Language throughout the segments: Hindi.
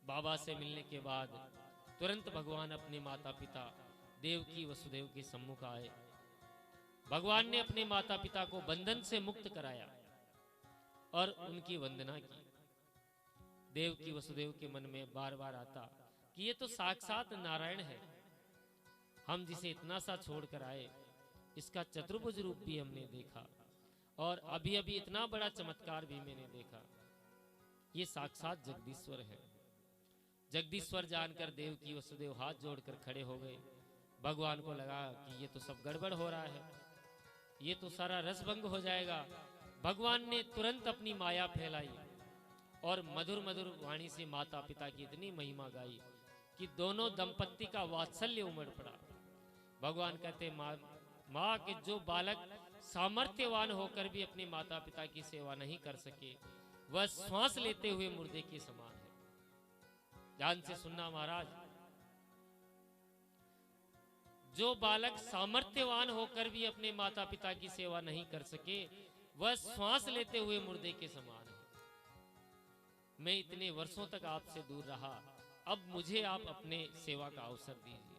बाबा से मिलने के बाद तुरंत भगवान अपने माता पिता देवकी वसुदेव के सम्मुख आए। भगवान ने अपने माता पिता को बंधन से मुक्त कराया और उनकी वंदना की। देवकी वसुदेव के मन में बार बार आता कि ये तो साक्षात नारायण है, हम जिसे इतना सा छोड़कर आए इसका चतुर्भुज रूप भी हमने देखा और अभी अभी इतना बड़ा चमत्कार भी मैंने देखा, ये साक्षात जगदीश्वर है। जगदीश्वर जानकर देवकी वसुदेव हाथ जोड़कर खड़े हो गए। भगवान को लगा कि ये तो सब गड़बड़ हो रहा है, ये तो सारा रसभंग हो जाएगा। भगवान ने तुरंत अपनी माया फैलाई और मधुर मधुर वाणी से माता पिता की इतनी महिमा गाई कि दोनों दंपत्ति का वात्सल्य उमड़ पड़ा। भगवान कहते माँ के जो बालक सामर्थ्यवान होकर भी अपने माता पिता की सेवा नहीं कर सके वह श्वास लेते हुए मुर्दे के समान है। ध्यान से सुनना महाराज, जो बालक सामर्थ्यवान होकर भी अपने माता पिता की सेवा नहीं कर सके वह श्वास लेते हुए मुर्दे के समान है। मैं इतने वर्षों तक आपसे दूर रहा, अब मुझे आप अपने सेवा का अवसर दीजिए।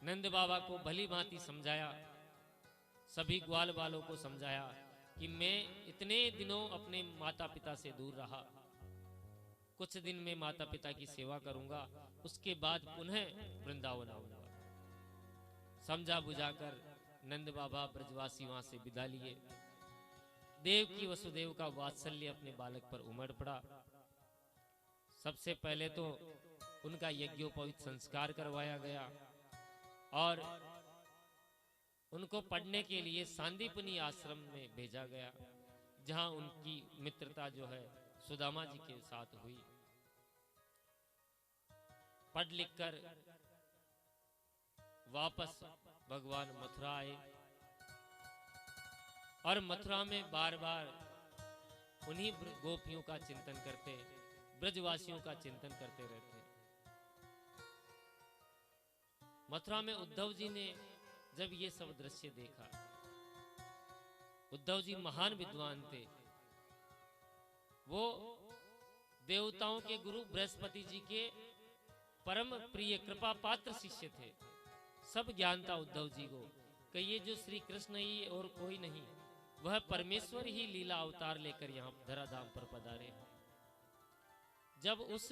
नंद बाबा को भली भांति समझाया, सभी ग्वाल वालों को समझाया कि मैं इतने दिनों अपने माता पिता से दूर रहा, कुछ दिन में माता पिता की सेवा करूंगा, उसके बाद पुनः वृंदावन आऊंगा। समझा बुझाकर नंद बाबा ब्रजवासी वहां से विदा लिए। देवकी वसुदेव का वात्सल्य अपने बालक पर उमड़ पड़ा। सबसे पहले तो उनका यज्ञोपवीत संस्कार करवाया गया और उनको पढ़ने के लिए सांदीपनी आश्रम में भेजा गया, जहां उनकी मित्रता जो है सुदामा जी के साथ हुई। पढ़ लिखकर वापस भगवान मथुरा आए और मथुरा में बार बार उन्हीं गोपियों का चिंतन करते, ब्रजवासियों का चिंतन करते रहते। मथुरा में उद्धव जी ने जब ये सब दृश्य देखा, उद्धव जी महान विद्वान थे, वो देवताओं के गुरु बृहस्पति जी के परम प्रिय कृपा पात्र शिष्य थे। सब ज्ञान था उद्धव जी को कि ये जो श्री कृष्ण ही और कोई नहीं, वह परमेश्वर ही लीला अवतार लेकर यहाँ धराधाम पर पधारे। जब उस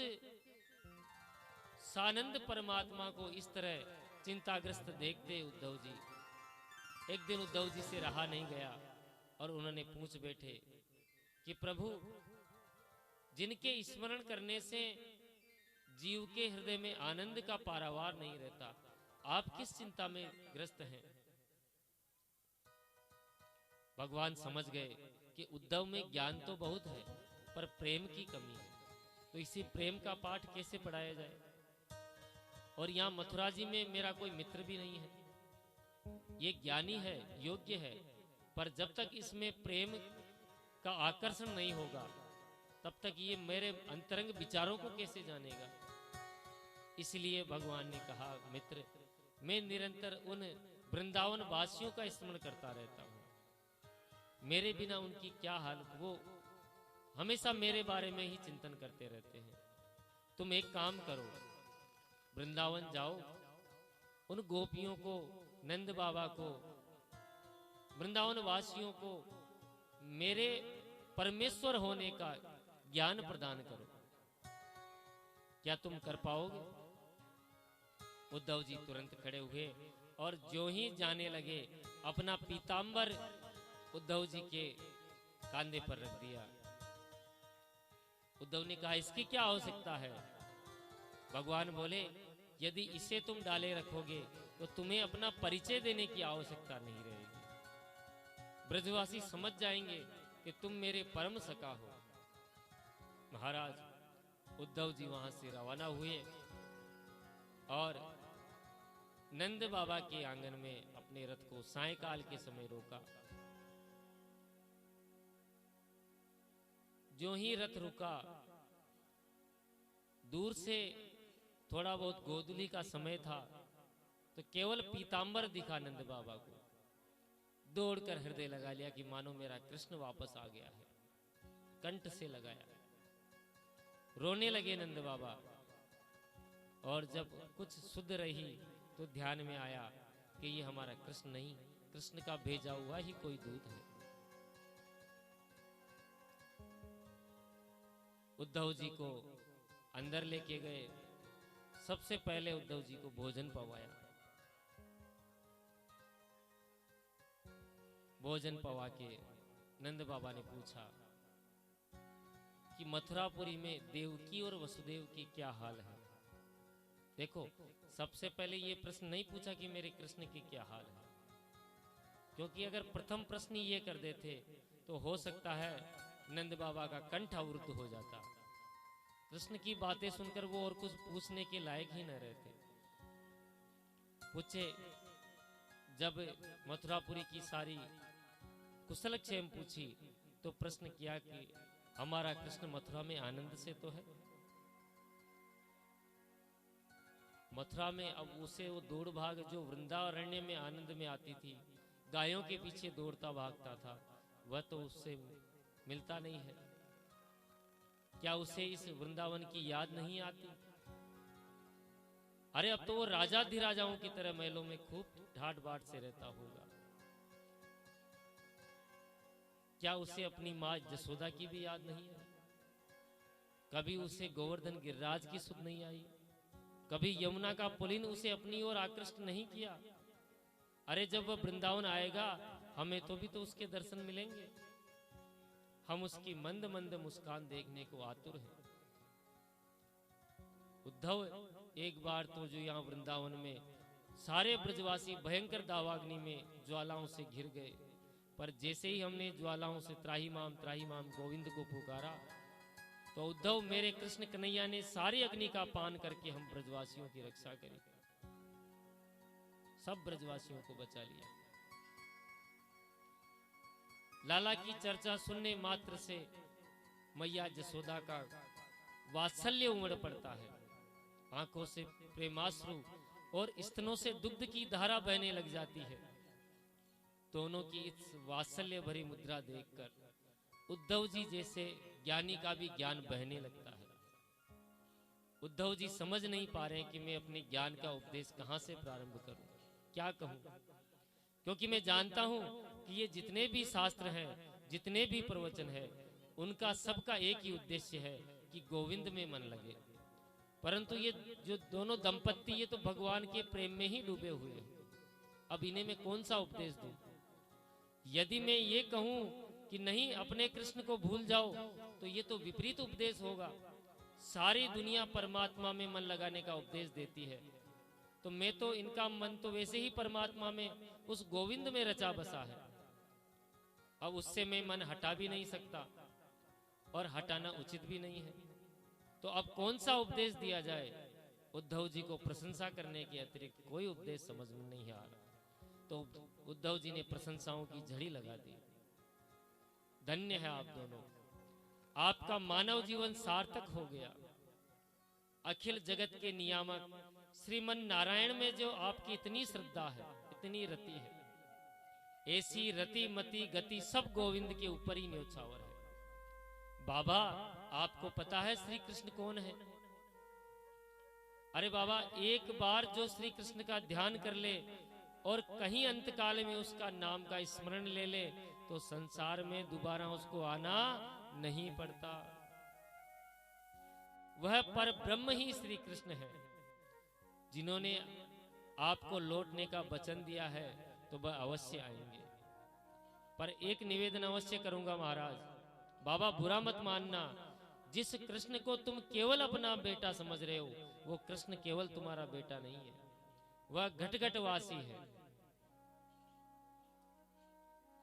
सानंद परमात्मा को इस तरह चिंताग्रस्त देखते उद्धव जी, एक दिन उद्धव जी से रहा नहीं गया और उन्होंने पूछ बैठे कि प्रभु, जिनके स्मरण करने से जीव के हृदय में आनंद का पारावार नहीं रहता, आप किस चिंता में ग्रस्त हैं? भगवान समझ गए कि उद्धव में ज्ञान तो बहुत है पर प्रेम की कमी है, तो इसी प्रेम का पाठ कैसे पढ़ाया जाए। और यहाँ मथुरा जी में मेरा कोई मित्र भी नहीं है, ये ज्ञानी है, योग्य है, पर जब तक इसमें प्रेम का आकर्षण नहीं होगा तब तक ये मेरे अंतरंग विचारों को कैसे जानेगा। इसलिए भगवान ने कहा, मित्र, मैं निरंतर उन वृंदावन वासियों का स्मरण करता रहता हूँ, मेरे बिना उनकी क्या हालत, वो हमेशा मेरे बारे में ही चिंतन करते रहते हैं। तुम एक काम करो, वृंदावन जाओ, उन गोपियों को, नंद बाबा को, वृंदावन वासियों को मेरे परमेश्वर होने का ज्ञान प्रदान करो। क्या तुम कर पाओगे? उद्धव जी तुरंत खड़े हुए और जो ही जाने लगे अपना पीतांबर उद्धव जी के कांधे पर रख दिया। उद्धव ने कहा, इसकी क्या आवश्यकता है? भगवान बोले, यदि इसे तुम डाले रखोगे तो तुम्हें अपना परिचय देने की आवश्यकता नहीं रहेगी। ब्रजवासी समझ जाएंगे कि तुम मेरे परम सखा हो। महाराज, उद्धव जी वहां से रवाना हुए और नंद बाबा के आंगन में अपने रथ को सायंकाल के समय रोका। जो ही रथ रुका, दूर से थोड़ा बहुत गोधूली का समय था तो केवल पीतांबर दिखा नंद बाबा को। दौड़कर हृदय लगा लिया कि मानो मेरा कृष्ण वापस आ गया है, कंठ से लगाया। रोने लगे नंद बाबा। और जब कुछ शुद्ध रही तो ध्यान में आया कि ये हमारा कृष्ण नहीं, कृष्ण का भेजा हुआ ही कोई दूत है। उद्धव जी को अंदर लेके गए। सबसे पहले उद्धव जी को भोजन पवाया। भोजन पवा के नंद बाबा ने पूछा कि मथुरापुरी में देवकी और वसुदेव की क्या हाल है। देखो, सबसे पहले ये प्रश्न नहीं पूछा कि मेरे कृष्ण की क्या हाल है, क्योंकि अगर प्रथम प्रश्न ये कर देते तो हो सकता है नंद बाबा का कंठ अवरुद्ध हो जाता। कृष्ण की बातें सुनकर वो और कुछ पूछने के लायक ही न रहते। पूछे, जब मथुरापुरी की सारी कुशलक्षेम पूछी तो प्रश्न किया कि हमारा कृष्ण मथुरा में आनंद से तो है। मथुरा में अब उसे वो दौड़ भाग जो वृंदारण्य में आनंद में आती थी, गायों के पीछे दौड़ता भागता था, वह तो उससे मिलता नहीं है। क्या उसे इस वृंदावन की याद नहीं आती? अरे अब तो वो राजाधिराजाओं की तरह महलों में खूब ठाट बाट से रहता होगा। क्या उसे अपनी माँ जसोदा की भी याद नहीं आई? कभी उसे गोवर्धन गिरिराज की सुध नहीं आई? कभी यमुना का पुलिन उसे अपनी ओर आकृष्ट नहीं किया? अरे जब वह वृंदावन आएगा हमें तो भी तो उसके दर्शन मिलेंगे। हम उसकी मंद मंद मुस्कान देखने को आतुर हैं। उद्धव, एक बार तो जो यहाँ वृंदावन में सारे ब्रजवासी भयंकर दावाग्नि में ज्वालाओं से घिर गए, पर जैसे ही हमने ज्वालाओं से त्राही माम गोविंद को पुकारा तो उद्धव मेरे कृष्ण कन्हैया ने सारी अग्नि का पान करके हम ब्रजवासियों की रक्षा करी, सब ब्रजवासियों को बचा लिया। लाला की चर्चा सुनने मात्र से मैया जसोदा का वात्सल्य उमड़ पड़ता है। आंखों से प्रेमाश्रु और स्तनों से दुग्ध की धारा बहने लग जाती है। दोनों की इस वात्सल्य भरी मुद्रा देखकर उद्धव जी जैसे ज्ञानी का भी ज्ञान बहने लगता है। उद्धव जी समझ नहीं पा रहे कि मैं अपने ज्ञान का उपदेश कहां से प्रारंभ करूं, क्या कहूं, क्योंकि मैं जानता हूं कि ये जितने भी शास्त्र हैं, जितने भी प्रवचन हैं, उनका सबका एक ही उद्देश्य है कि गोविंद में मन लगे। परंतु ये जो दोनों दंपत्ति ये तो भगवान के प्रेम में ही डूबे हुए हैं। अब इन्हें मैं कौन सा उपदेश दूं? यदि मैं ये कहूं कि नहीं अपने कृष्ण को भूल जाओ तो ये तो विपरीत उपदेश होगा। सारी दुनिया परमात्मा में मन लगाने का उपदेश देती है, तो मैं तो इनका मन तो वैसे ही परमात्मा में उस गोविंद में रचा बसा है। अब उससे मैं मन हटा भी नहीं सकता और हटाना उचित भी नहीं है। तो अब कौन सा उपदेश दिया जाए? उद्धव जी को प्रशंसा करने के अतिरिक्त कोई उपदेश समझ में नहीं आ रहा। तो उद्धव जी ने प्रशंसाओं की झड़ी लगा दी। धन्य है आप दोनों, आपका मानव जीवन सार्थक हो गया। अखिल जगत के नियामक श्रीमन नारायण में जो आपकी इतनी श्रद्धा है, इतनी रति है, ऐसी रति मति गति सब गोविंद के ऊपर ही न्योछावर है। बाबा, आपको पता है श्री कृष्ण कौन है? अरे बाबा, एक बार जो श्री कृष्ण का ध्यान कर ले और कहीं अंतकाल में उसका नाम का स्मरण ले ले तो संसार में दोबारा उसको आना नहीं पड़ता। वह पर ब्रह्म ही श्री कृष्ण है। जिन्होंने आपको लौटने का वचन दिया है तो वह अवश्य आएंगे। पर एक निवेदन अवश्य करूंगा महाराज, बाबा बुरा मत मानना, जिस कृष्ण को तुम केवल अपना बेटा समझ रहे हो वो कृष्ण केवल तुम्हारा बेटा नहीं है, वह घट घट वासी है।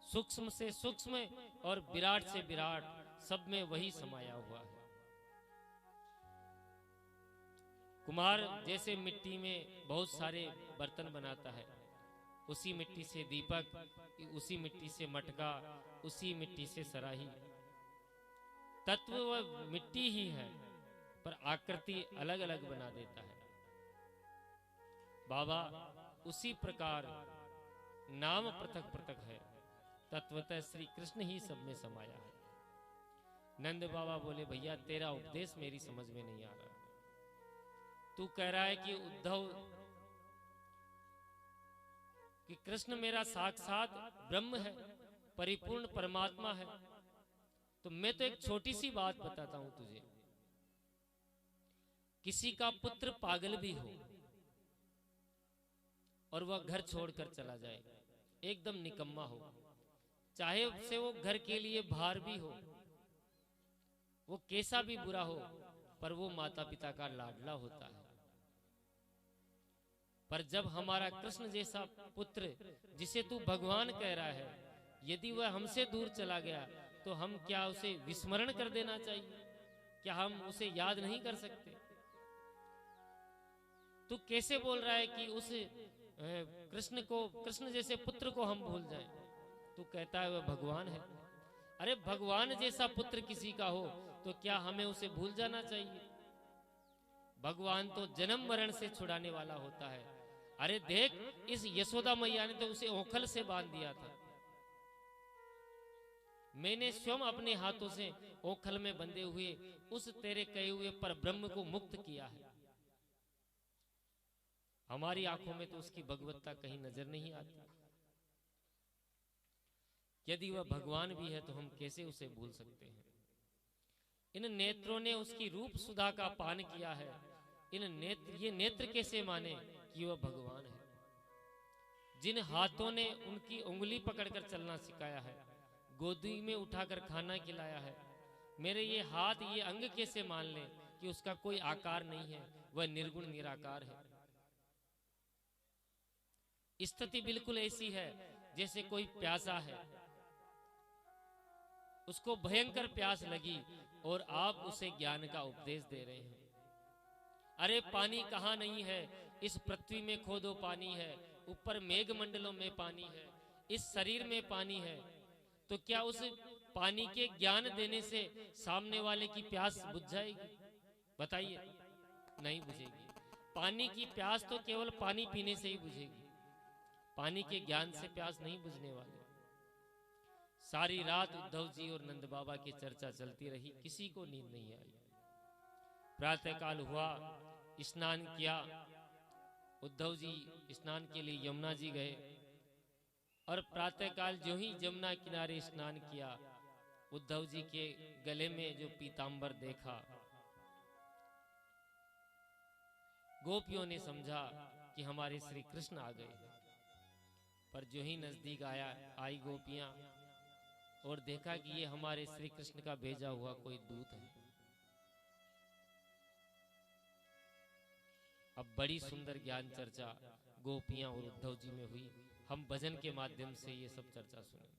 सूक्ष्म से सूक्ष्म और विराट से विराट सब में वही समाया हुआ है। कुम्हार जैसे मिट्टी में बहुत सारे बर्तन बनाता है, उसी मिट्टी से दीपक, उसी मिट्टी से मटका, उसी मिट्टी से सराही। तत्व वह मिट्टी ही है पर आकृति अलग अलग बना देता है। बाबा, उसी प्रकार नाम पृथक पृथक है, तत्वतः श्री कृष्ण ही सब में समाया है। नंद बाबा बोले भैया तेरा उपदेश मेरी समझ में नहीं आ रहा। तू कह रहा है कि उद्धव कि कृष्ण मेरा साक्षात ब्रह्म है, परिपूर्ण परमात्मा है। तो मैं तो एक छोटी सी बात बताता हूं तुझे। किसी का पुत्र पागल भी हो और वह घर छोड़कर चला जाए, एकदम निकम्मा हो, चाहे उससे वो घर के लिए भार भी हो, वो कैसा भी बुरा हो, पर वो माता पिता का लाडला होता है। पर जब हमारा कृष्ण जैसा पुत्र, जिसे तू भगवान कह रहा है, यदि वह हमसे दूर चला गया तो हम क्या उसे विस्मरण कर देना चाहिए? क्या हम उसे याद नहीं कर सकते? तू कैसे बोल रहा है कि उस कृष्ण जैसे पुत्र को हम भूल जाएं? तू कहता है वह भगवान है। अरे भगवान जैसा पुत्र किसी का हो तो क्या हमें उसे भूल जाना चाहिए? भगवान तो जन्म मरण से छुड़ाने वाला होता है। अरे देख, इस यशोदा मैया ने तो उसे ओखल से बांध दिया था। मैंने स्वयं अपने हाथों से ओखल में बंधे हुए उस तेरे कहे हुए पर ब्रह्म को मुक्त किया है। हमारी आंखों में तो उसकी भगवत्ता कहीं नजर नहीं आती। यदि वह भगवान भी है तो हम कैसे उसे भूल सकते हैं? इन नेत्रों ने उसकी रूप सुधा का पान किया है। ये नेत्र कैसे माने कि वह भगवान है? जिन हाथों ने उनकी उंगली पकड़कर चलना सिखाया है, गोदी में उठाकर खाना खिलाया है, मेरे ये हाथ ये अंग कैसे मान ले कि उसका कोई आकार नहीं है, वह निर्गुण निराकार है? स्थिति बिल्कुल ऐसी है जैसे कोई प्यासा है, उसको भयंकर प्यास लगी और आप उसे ज्ञान का उपदेश दे रहे हैं। अरे पानी कहाँ नहीं है, इस पृथ्वी में खोदो पानी है, ऊपर मेघ मंडलों में पानी है, इस शरीर में पानी है। तो क्या उस पानी के ज्ञान देने से सामने वाले की प्यास बुझ जाएगी? बताइए, नहीं बुझेगी। पानी की प्यास तो केवल पानी पीने से ही बुझेगी, पानी के ज्ञान से प्यास नहीं बुझने वाली। सारी रात उद्धव जी और नंद बाबा की चर्चा चलती रही, किसी को नींद नहीं आई। प्रातःकाल हुआ, स्नान किया। उद्धव जी स्नान के लिए यमुना जी गए और प्रातःकाल जो ही यमुना किनारे स्नान किया, उद्धव जी के गले में जो पीतांबर देखा, गोपियों ने समझा कि हमारे श्री कृष्ण आ गए। पर जो ही नजदीक आई गोपियां और देखा कि ये हमारे श्री कृष्ण का भेजा हुआ कोई दूत है। अब बड़ी सुंदर ज्ञान चर्चा गोपियां और उद्धव जी में हुई। हम भजन के माध्यम से ये सब चर्चा सुनेंगे।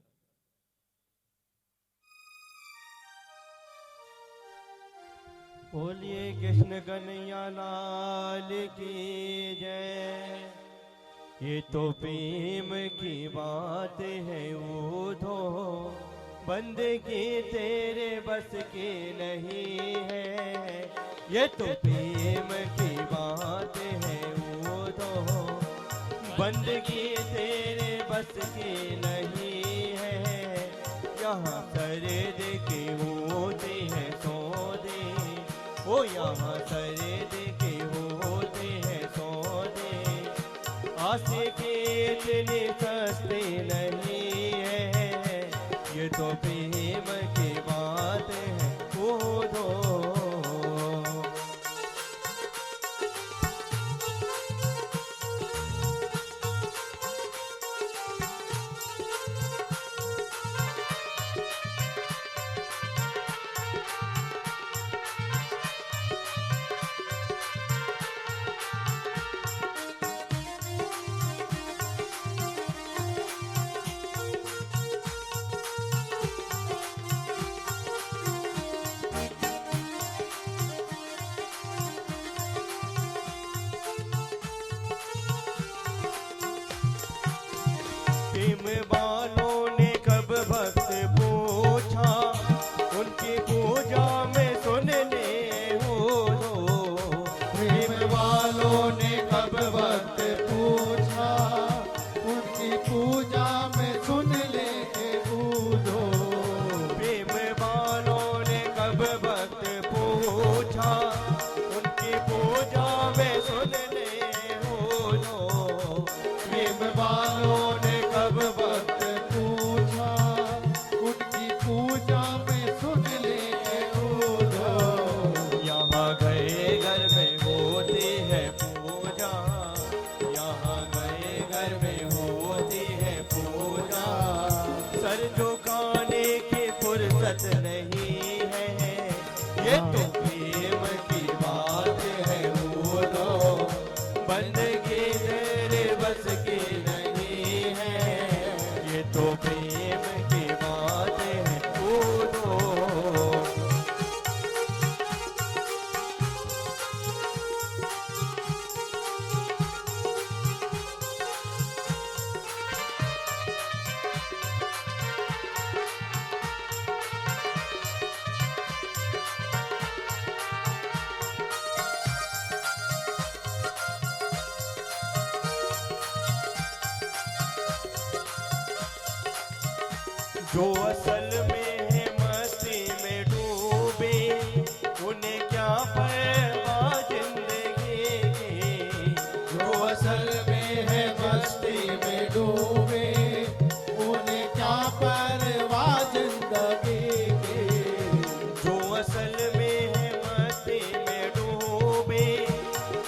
बोलिए कृष्ण कन्हैया लाल की जय। ये तो प्रेम की बात है उधो, बंदगी तेरे बस की नहीं है। ये तो प्रेम की बात है उधो, बंदगी तेरे बस की नहीं है। यहाँ सरद की होते हैं सौदे, ओ यहाँ सरद की होते हैं सौदे। आसे के इतने सस्ते नहीं है, ये तो प्रेम की बात है वो दो। जो असल में है मस्ती में डूबे, उन्हें क्या परवाह जिंदगी की। जो असल में है मस्ती में डूबे, उन्हें क्या परवाह जिंदगी की। जो असल में है मस्ती में डूबे,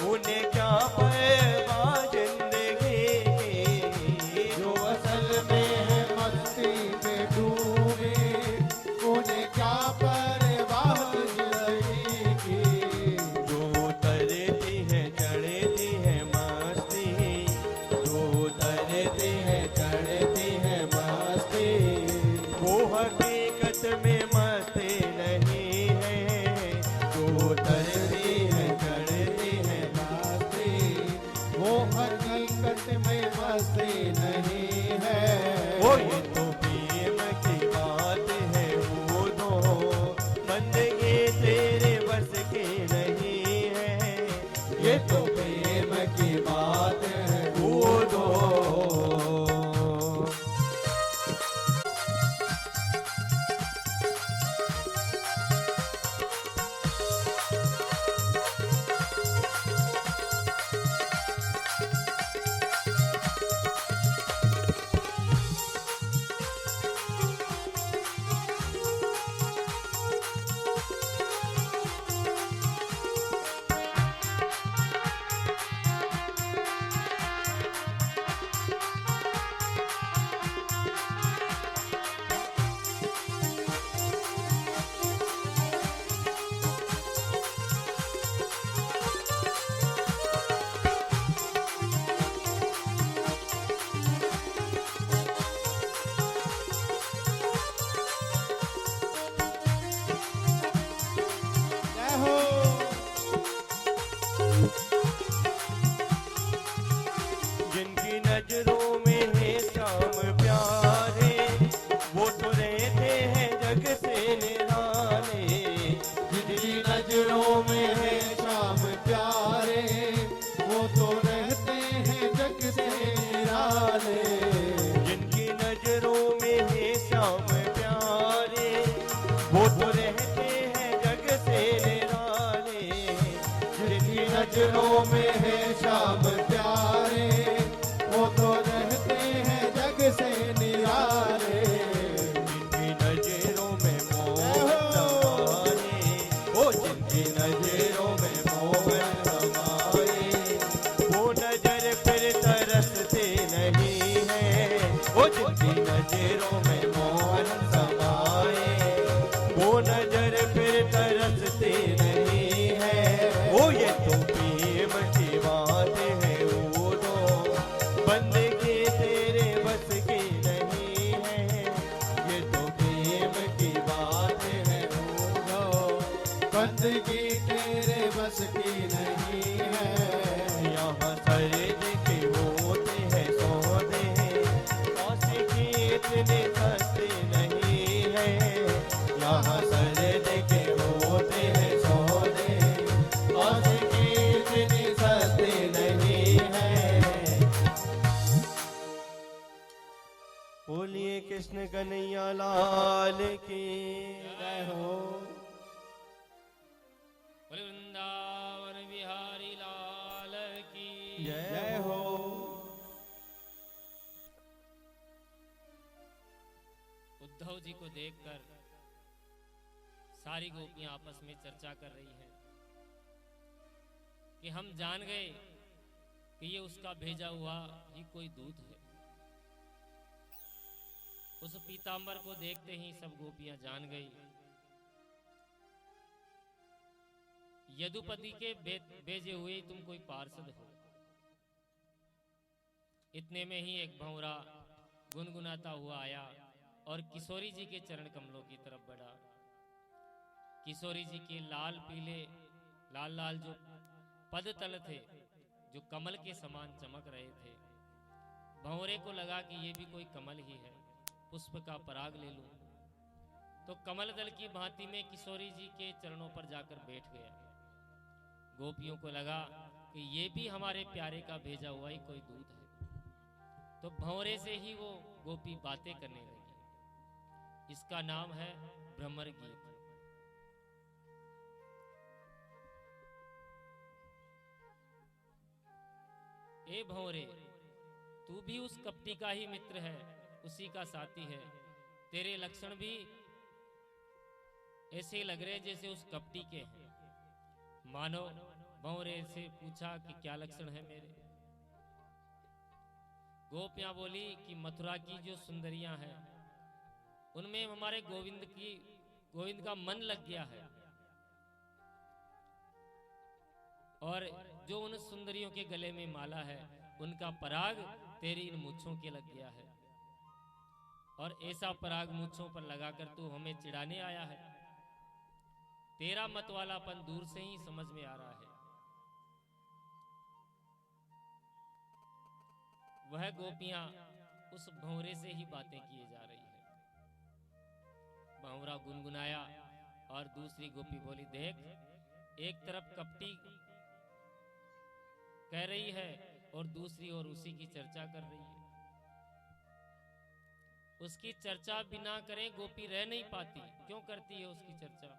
उन्हें क्या परवाह जिंदगी की। जो असल में है मस्ती में डूबे, उन्हें क्या परवाह जिंदगी की। जो उतरती है चढ़ती है मस्ती, जो उतरती है चढ़ती है मस्ती, वो हकीकत में मस्ती नहीं है। जो उतरती है चढ़ती है मस्ती, वो हकीकत में मस्ती नहीं है। वो ये तो प्रेम की बात है, वो दो बंदगी तेरे बस की नहीं है। ये तो प्रेम की बात है वो दो जय हो। जिनकी नजरों में है शाम प्यारे, वो तो रहते हैं जग से निराले। जिनकी नजरों में है शाम प्यारे, वो तो रहते हैं जग से निराले। जिनकी नजरों में है श्याम प्यारे, वो तो रहते हैं जग से निराले। जिनकी नजरों में है शाम प्यारे, वो तो रहते हैं जग से निराले। जिनकी नजरों में मोहन समाए, ओ जिनकी नजरों में मोहन समाए, वो नजर फिर तरसते नहीं है। ओ जिनकी नजरों में मोहन समाए, वो नजर फिर तरसते नहीं है। ओ ये तो प्रेम की बात है, वो दो बंदगी तेरे बस की नहीं है। ये तो प्रेम की बात है वो, बंदगी तेरे बस की नहीं है। यहाँ सर्द के होते हैं सौदे, आशिकी इतने सस्ते नहीं है। यहाँ सर्द के होते हैं सौदे, आशिकी इतनी सस्ती नहीं है। बोलिए कृष्ण कन्हैया लाल की। जय हो। बोले वृंदावन बिहारी लाल की जय हो। उद्धव जी को देखकर सारी गोपियां आपस में चर्चा कर रही हैं कि हम जान गए कि ये उसका भेजा हुआ ही कोई दूत है। उस पीतांबर को देखते ही सब गोपियां जान गई। यदुपति के भेजे हुए तुम कोई पार्षद हो। इतने में ही एक भंवरा गुनगुनाता हुआ आया और किशोरी जी के चरण कमलों की तरफ बढ़ा। किशोरी जी के लाल पीले लाल लाल जो पद तल थे, जो कमल के समान चमक रहे थे। भंवरे को लगा कि ये भी कोई कमल ही है, पुष्प का पराग ले लूं। तो कमल दल की भांति में किशोरी जी के चरणों पर जाकर बैठ गया। गोपियों को लगा कि ये भी हमारे प्यारे का भेजा हुआ ही कोई दूत है। तो भंवरे से ही वो गोपी बातें करने लगी। इसका नाम है भ्रमर गीत। ए भंवरे, तू भी उस कपटी का ही मित्र है, उसी का साथी है। तेरे लक्षण भी ऐसे लग रहे जैसे उस कपटी के हैं। मानो भंवरे से पूछा कि क्या लक्षण है मेरे। गोपियां बोली कि मथुरा की जो सुंदरियां हैं उनमें हमारे गोविंद का मन लग गया है, और जो उन सुंदरियों के गले में माला है उनका पराग तेरी इन मूंछों के लग गया है, और ऐसा पराग मूंछों पर लगाकर तू हमें चिढ़ाने आया है। तेरा मतवालापन दूर से ही समझ में आ रहा है। वह गोपियां उस भंवरे से ही बातें किए जा रही है। भंवरा गुनगुनाया और दूसरी गोपी बोली, देख, एक तरफ कपटी कह रही है और दूसरी ओर उसी की चर्चा कर रही है। उसकी चर्चा बिना करें गोपी रह नहीं पाती। क्यों करती है उसकी चर्चा?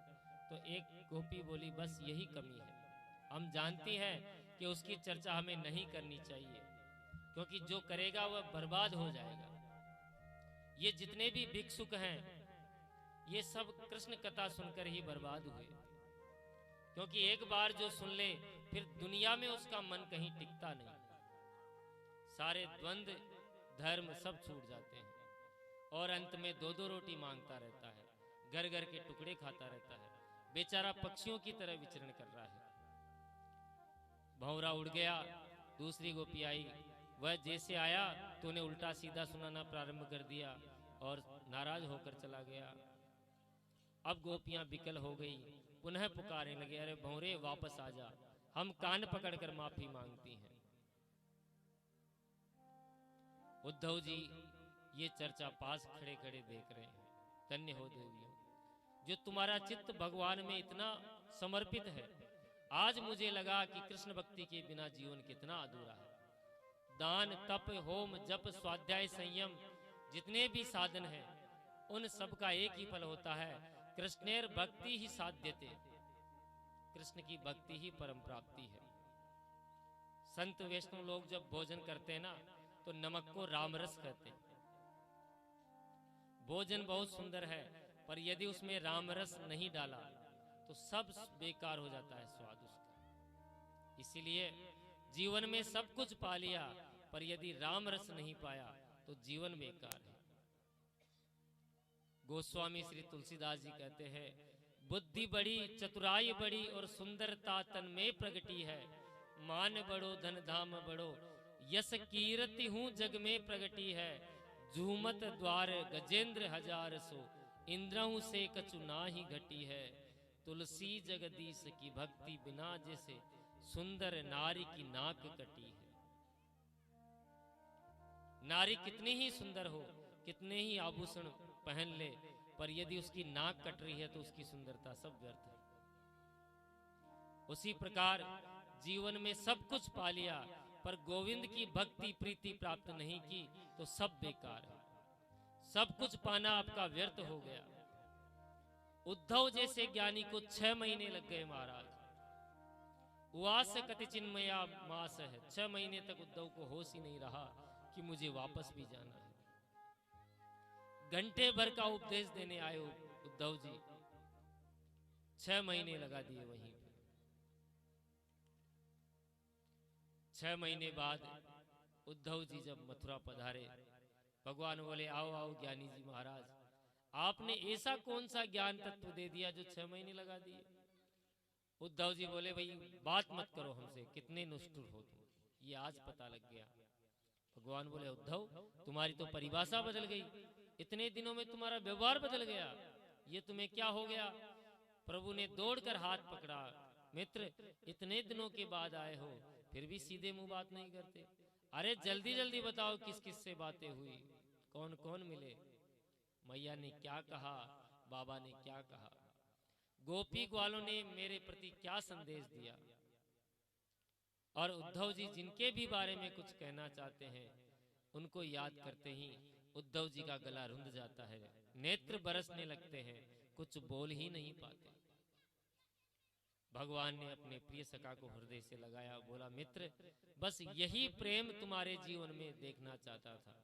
तो एक गोपी बोली, बस यही कमी है। हम जानती हैं कि उसकी चर्चा हमें नहीं करनी चाहिए, क्योंकि जो करेगा वह बर्बाद हो जाएगा। ये जितने भी भिक्षुक हैं ये सब कृष्ण कथा सुनकर ही बर्बाद हुए, क्योंकि एक बार जो सुन ले फिर दुनिया में उसका मन कहीं टिकता नहीं। सारे द्वंद धर्म सब छूट जाते हैं और अंत में दो दो रोटी मांगता रहता है, घर घर के टुकड़े खाता रहता है, बेचारा पक्षियों की तरह विचरण कर रहा है। भंवरा उड़ गया। दूसरी गोपी आई, वह जैसे आया तो उन्हें उल्टा सीधा सुनाना प्रारंभ कर दिया और नाराज होकर चला गया। अब गोपियां विकल हो गई, पुनः पुकारने लगे, अरे भंवरे वापस आ जा, हम कान पकड़कर माफी मांगती हैं। उद्धव जी ये चर्चा पास खड़े खड़े देख रहे हैं। धन्य हो देवियों, जो तुम्हारा चित्त भगवान में इतना समर्पित है। आज मुझे लगा कि कृष्ण भक्ति के बिना जीवन कितना अधूरा है। दान, तप, होम, जप, स्वाध्याय, संयम, जितने भी साधन हैं उन सब का एक ही फल होता है, कृष्णेर भक्ति ही साध्यते। कृष्ण की भक्ति ही परम प्राप्ति है। संत वैष्णव लोग जब भोजन करते हैं ना तो नमक को रामरस कहते हैं। भोजन बहुत सुंदर है, पर यदि उसमें रामरस नहीं डाला तो सब बेकार हो जाता है स्वाद उसका। इसीलिए जीवन में सब कुछ पा लिया, पर यदि रामरस नहीं पाया तो जीवन बेकार है। गोस्वामी श्री तुलसीदास जी कहते हैं, बुद्धि बड़ी, चतुराई बड़ी और सुंदरता तन में प्रगटी है। मान बड़ो, धन धाम बड़ो, यश कीर्ति हूँ जग में प्रगटी है। झूमत द्वार गजेंद्र हजार सो, इंद्रहु से कछु नाही घटी है। तुलसी जगदीश की भक्ति बिना जैसे सुंदर नारी की नाक कटी है। नारी कितनी ही सुंदर हो, कितने ही आभूषण पहन ले, पर यदि उसकी नाक कट रही है तो उसकी सुंदरता सब व्यर्थ है। उसी प्रकार जीवन में सब कुछ पा लिया, पर गोविंद की भक्ति प्रीति प्राप्त नहीं की तो सब बेकार है। सब कुछ पाना आपका व्यर्थ हो गया। उद्धव जैसे ज्ञानी को 6 महीने लग गए महाराज। उवास कति चिन्मया मास है, 6 महीने तक उद्धव को होश ही नहीं रहा कि मुझे वापस भी जाना है। घंटे भर का उपदेश देने आए उद्धव जी, 6 महीने लगा दिए वहीं पे। 6 महीने बाद उद्धव जी जब मथुरा पधारे, भगवान बोले, आओ आओ ज्ञानी जी महाराज, आपने ऐसा कौन सा ज्ञान तत्व दे दिया जो 6 महीने लगा दिए। उद्धव जी बोले, भाई बात मत करो हमसे, कितने निष्ठुर हो तुम, ये आज पता लग गया। भगवान बोले, उद्धव तुम्हारी तो परिभाषा बदल गई, इतने दिनों में तुम्हारा व्यवहार बदल गया, ये तुम्हें क्या हो गया। प्रभु ने दौड़कर हाथ पकड़ा, मित्र इतने दिनों के बाद आए हो फिर भी सीधे मुंह बात नहीं करते। अरे जल्दी जल्दी बताओ किस किस से बातें हुई, कौन कौन मिले, मैया ने क्या कहा, बाबा ने क्या कहा, गोपी ग्वालों ने मेरे प्रति क्या संदेश दिया। और उद्धव जी जिनके भी बारे में कुछ कहना चाहते हैं उनको याद करते ही उद्धव जी का गला रुंध जाता है, नेत्र बरसने लगते हैं, कुछ बोल ही नहीं पाते। भगवान ने अपने प्रिय सखा को हृदय से लगाया, बोला मित्र बस यही प्रेम तुम्हारे जीवन में देखना चाहता था।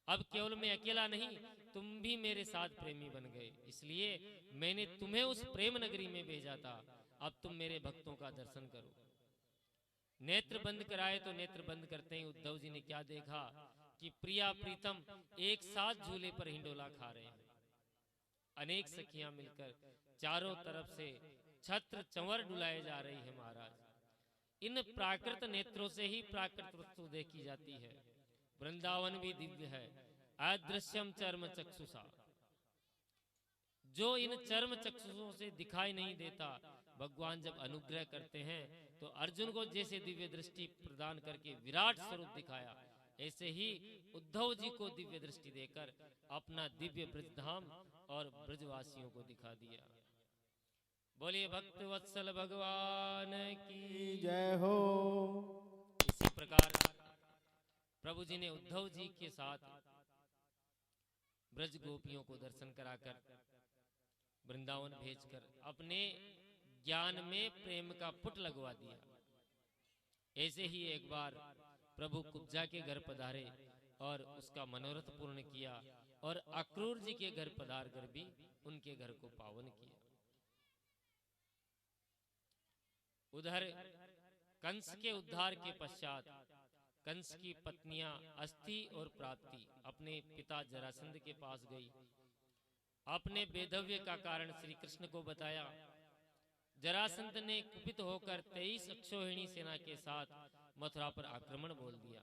अब केवल मैं अकेला नहीं, तुम भी मेरे साथ प्रेमी बन गए, इसलिए मैंने तुम्हें उस प्रेम नगरी में भेजा था। अब तुम मेरे भक्तों का दर्शन करो। नेत्र बंद कराए तो नेत्र बंद करते ही उद्धव जी ने क्या देखा कि प्रिया प्रीतम एक साथ झूले पर हिंडोला खा रहे हैं। अनेक सखियां मिलकर चारों तरफ से छत्र चंवर डुलाए जा रही है। महाराज इन प्राकृत नेत्रों से ही प्राकृत वस्तु देखी जाती है। वृंदावन भी दिव्य है, अदृश्यम चर्म चक्षुषा, जो इन चर्म चक्षुषों से दिखाई नहीं देता। भगवान जब अनुग्रह करते हैं तो अर्जुन को जैसे दिव्य दृष्टि प्रदान करके विराट स्वरूप दिखाया, ऐसे ही उद्धव जी को दिव्य दृष्टि देकर अपना दिव्य ब्रजधाम और ब्रजवासियों को दिखा दिया। बोलिए भक्त वत्सल भगवान की जय हो। इसी प्रकार प्रभु जी ने उद्धव जी के साथ ब्रज गोपियों को दर्शन कराकर वृंदावन भेजकर अपने ज्ञान में प्रेम का पुट लगवा दिया। ऐसे ही एक बार प्रभु कुब्जा के घर पधारे और उसका मनोरथ पूर्ण किया और अक्रूर जी के घर पधार कर भी उनके घर को पावन किया। उधर कंस के उद्धार के पश्चात कंस की पत्नियां अस्थि और प्राप्ति अपने पिता जरासंध के पास गई। अपने बेधव्य का कारण श्री कृष्ण को बताया। जरासंध ने कुपित होकर 23 अक्षौहिणी सेना के साथ मथुरा पर आक्रमण बोल दिया।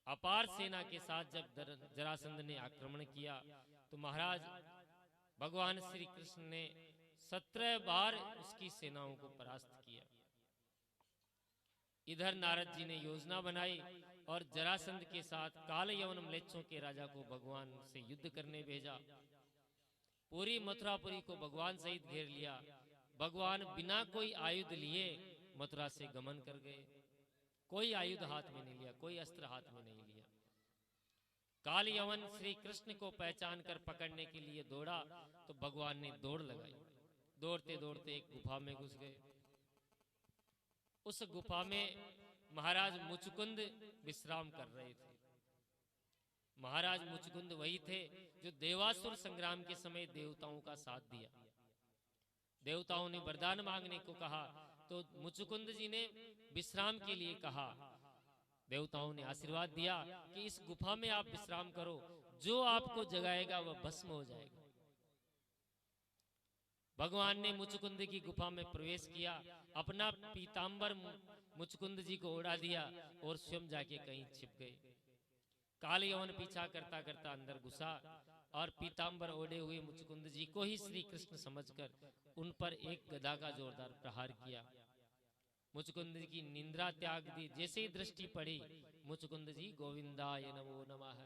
अपार सेना के साथ जब जरासंध ने आक्रमण किया तो महाराज भगवान श्री कृष्ण ने 17 बार उसकी सेनाओं को परास्त किया। इधर नारद जी ने योजना बनाई और जरासंध के साथ काल यवन म्लेच्छों के राजा को भगवान से युद्ध करने भेजा। पूरी मथुरापुरी को भगवान सहित घेर लिया। भगवान बिना कोई आयुध लिए मथुरा से गमन कर गए। कोई आयुध हाथ में नहीं लिया, कोई अस्त्र हाथ में नहीं लिया। काल यवन श्री कृष्ण को पहचान कर पकड़ने के लिए दौड़ा तो भगवान ने दौड़ लगाई। दौड़ते दौड़ते एक गुफा में घुस गए। उस गुफा में महाराज मुचुकुंद विश्राम कर रहे थे। महाराज मुचुकुंद वही थे जो देवासुर संग्राम के समय देवताओं का साथ दिया। देवताओं ने वरदान मांगने को कहा तो मुचुकुंद जी ने विश्राम के लिए कहा। देवताओं ने आशीर्वाद दिया कि इस गुफा में आप विश्राम करो, जो आपको जगाएगा वह भस्म हो जाएगा। भगवान ने मुचुकुंद की गुफा में प्रवेश किया, अपना पीतांबर मुचुकुंद जी को ओढ़ा दिया और स्वयं जाके कहीं छिप गए। काल यवन पीछा करता करता अंदर घुसा और पीतांबर ओढ़े हुए मुचुकुंद जी को ही श्री कृष्ण समझकर उन पर एक गदा का जोरदार प्रहार किया। मुचुकुंद की निंद्रा त्याग दी। जैसे ही दृष्टि पड़ी मुचुकुंद जी गोविंदाय नमो नमः।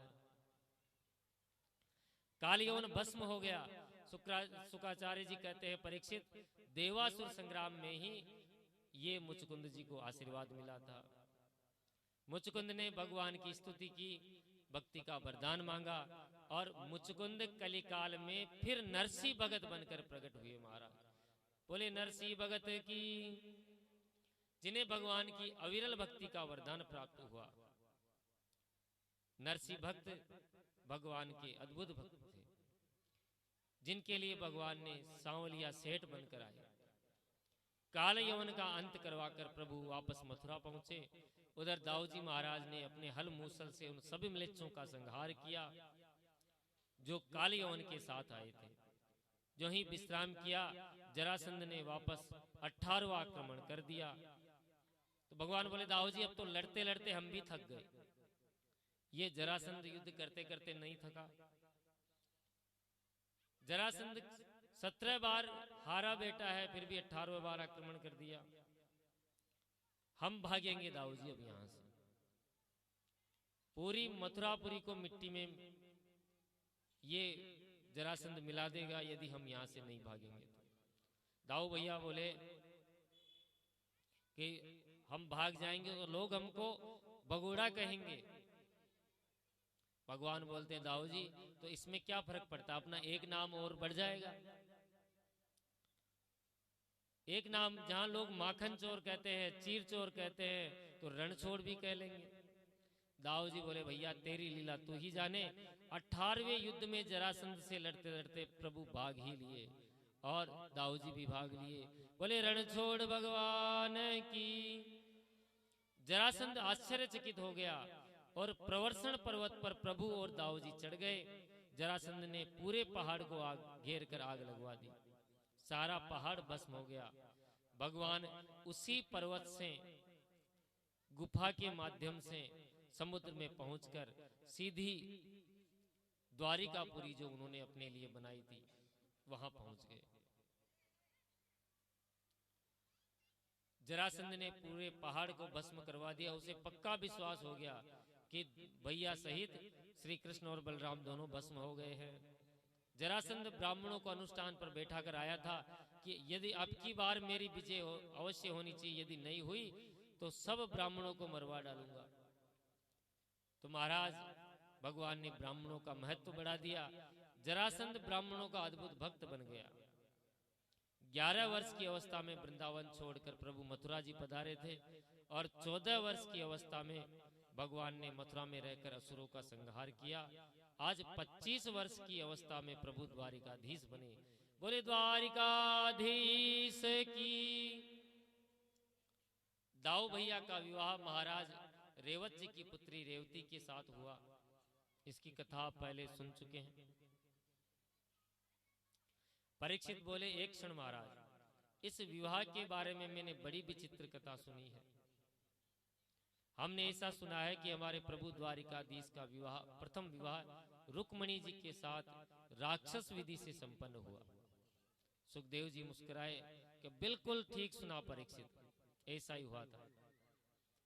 काल यवन भस्म हो गया। शुक्राचार्य जी कहते हैं परीक्षित देवासुर संग्राम में ही ये मुचुकुंद जी को आशीर्वाद मिला था। मुचुकुंद ने भगवान की स्तुति की, भक्ति का वरदान मांगा और मुचुकुंद कलिकाल में फिर नरसिंह भगत बनकर प्रकट हुए। महाराज बोले नरसिंह भगत की, जिन्हें भगवान की अविरल भक्ति का वरदान प्राप्त हुआ। नरसिंह भक्त भगवान के अद्भुत भक्त थे, जिनके लिए भगवान ने सांवलिया सेठ बनकर आए। काल यवन का अंत करवाकर प्रभु वापस मथुरा पहुंचे। उधर दाऊजी महाराज ने अपने हल मूसल से उन सभी म्लेच्छों का संहार किया जो काल यवन के साथ आए थे। जो ही विश्राम किया जरासंध ने वापस 18वां आक्रमण कर दिया। तो भगवान बोले दाऊजी अब तो लड़ते लड़ते हम भी थक गए। ये जरासंध युद्ध करते करते नहीं थका। जरासंध 17 बार हारा बेटा है, फिर भी 18वें बार आक्रमण कर दिया। हम भागेंगे दाऊजी अब यहां से। पूरी मथुरापुरी को मिट्टी में ये जरासंध मिला देगा यदि हम यहां से नहीं भागेंगे। दाऊ भैया बोले कि हम भाग जाएंगे तो लोग हमको बगोड़ा कहेंगे। भगवान बोलते हैं दाऊ जी तो इसमें क्या फर्क पड़ता, अपना एक नाम और बढ़ जाएगा। एक नाम जहां लोग माखन चोर कहते हैं, चीर चोर कहते हैं, तो रणछोड़ भी कह लेंगे। दाऊ जी बोले भैया तेरी लीला तू ही जाने। 18वें युद्ध में जरासंध से लड़ते लड़ते प्रभु भाग ही लिए और दाऊ जी भी भाग लिए। बोले रणछोड़ भगवान की। जरासंध आश्चर्यचकित हो गया और प्रवर्षण पर्वत पर प्रभु और दाऊ जी चढ़ गए। जरासंध ने पूरे पहाड़ को घेर कर आग लगवा दी। सारा पहाड़ भस्म हो गया। भगवान उसी पर्वत से गुफा के माध्यम से समुद्र में पहुंचकर सीधी द्वारिकापुरी जो उन्होंने अपने लिए बनाई थी वहां पहुंच गए। जरासंध ने पूरे पहाड़ को भस्म करवा दिया। उसे पक्का विश्वास हो गया कि भैया सहित श्री कृष्ण और बलराम दोनों भस्म हो गए हैं। जरासंध ब्राह्मणों को अनुष्ठान पर बैठा कर आया था कि यदि अब की बार मेरी विजय अवश्य होनी चाहिए, यदि नहीं हुई तो सब ब्राह्मणों को मरवा डालूंगा। तो महाराज भगवान ने ब्राह्मणों का महत्व बढ़ा दिया। जरासंध ब्राह्मणों का अद्भुत भक्त बन गया। 11 वर्ष की अवस्था में वृंदावन छोड़कर प्रभु मथुरा जी पधारे थे और 14 वर्ष की अवस्था में भगवान ने मथुरा में रहकर असुरों का संहार किया। आज 25 वर्ष की अवस्था में प्रभु द्वारिकाधीश बने। बोले द्वारिकाधीश की। दाऊ भैया का विवाह महाराज रेवत जी की पुत्री रेवती के साथ हुआ। इसकी कथा आप पहले सुन चुके हैं। परीक्षित बोले एक क्षण महाराज, इस विवाह के बारे में मैंने बड़ी विचित्र कथा सुनी है। हमने ऐसा सुना है कि हमारे प्रभु द्वारिकाधीश का विवाह, प्रथम विवाह रुक्मणी जी के साथ राक्षस विधि से संपन्न हुआ। सुखदेव जी मुस्कुराए कि बिल्कुल ठीक सुना परीक्षित, ऐसा ही हुआ था।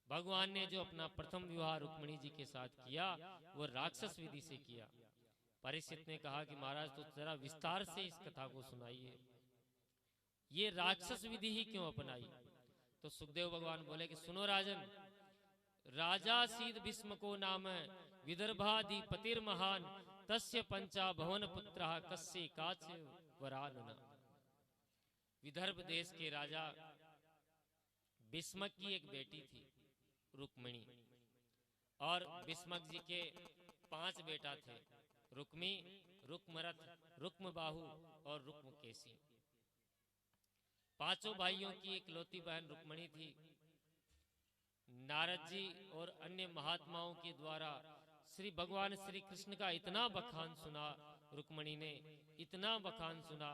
भगवान ने जो अपना प्रथम विवाह रुक्मणी जी के साथ किया वो राक्षस विधि से किया। परीक्षित ने कहा कि महाराज तो जरा विस्तार से इस कथा को सुनाइए, ये राक्षस विधि ही क्यों अपनाई? तो सुखदेव भगवान बोले कि सुनो राजन, राजा सीद भीष्म को नाम विदर्भाधिपतिर महान तस्य पंचा भवन पुत्र कस्य काच वरानना। विदर्भ देश के राजा भीष्मक की एक बेटी थी रुक्मिणी, और भीष्मक जी के 5 बेटा थे, रुक्मी, रुक्मरथ, रुक्मबाहु और रुक्मकेशी। 5 भाइयों की इकलौती बहन रुक्मिणी थी। नारद जी और अन्य महात्माओं के द्वारा श्री भगवान श्री कृष्ण का इतना बखान सुना, रुक्मिणी ने इतना बखान सुना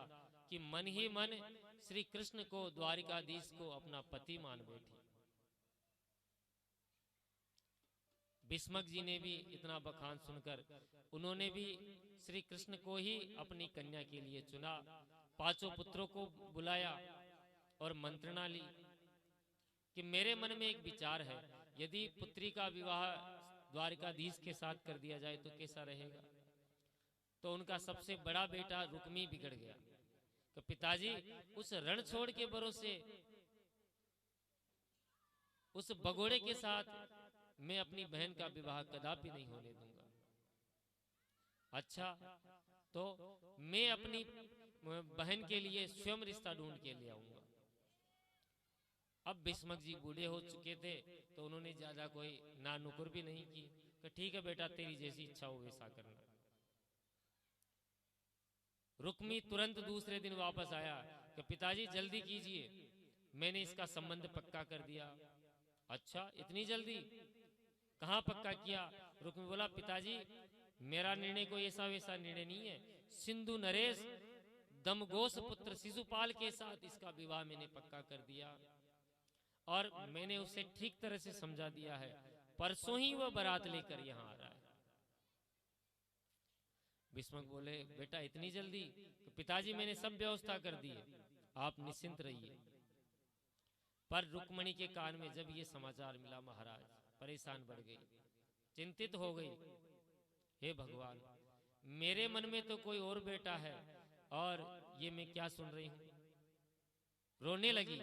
कि मन ही मन श्री कृष्ण को, द्वारिकाधीश को अपना पति मान बैठी। भीष्मक जी ने भी इतना बखान सुनकर उन्होंने भी श्री कृष्ण को ही अपनी कन्या के लिए चुना। 5 पुत्रों को बुलाया और मंत्रणा ली कि मेरे मन में एक विचार है, यदि पुत्री का विवाह द्वारिकाधीश के साथ कर दिया जाए तो कैसा रहेगा? तो उनका सबसे बड़ा बेटा रुक्मी बिगड़ गया कि पिताजी उस रणछोड़ के भरोसे, उस भगोड़े के साथ मैं अपनी बहन का विवाह कदापि नहीं होने दूंगा। अच्छा, तो मैं अपनी बहन के लिए स्वयं रिश्ता ढूंढ के ले आऊंगा। अब भीष्मक जी बूढ़े हो चुके थे तो उन्होंने ज्यादा कोई ना नुकुर भी नहीं की कि ठीक है बेटा, तेरी जैसी इच्छा हो वैसा करना। रुक्मी तुरंत दूसरे दिन वापस आया कि पिताजी जल्दी कीजिए, मैंने इसका संबंध पक्का कर दिया। अच्छा, इतनी जल्दी? कहाँ पक्का किया? रुक्मी बोला पिताजी मेरा निर्णय कोई ऐसा वैसा निर्णय नहीं है, सिंधु नरेश दमघोष पुत्र शिशुपाल के साथ इसका विवाह मैंने पक्का कर दिया और मैंने उसे ठीक तरह से समझा दिया है। परसों ही वह बारात लेकर यहाँ आ रहा है। भीष्मक बोले बेटा इतनी जल्दी? तो पिताजी मैंने सब व्यवस्था कर दी है, आप निश्चिंत रहिए। पर रुक्मिणी के कान में जब ये समाचार मिला महाराज परेशान बढ़ गई, चिंतित हो गई। हे भगवान, मेरे मन में तो कोई और बेटा है और ये मैं क्या सुन रही हूं? रोने लगी।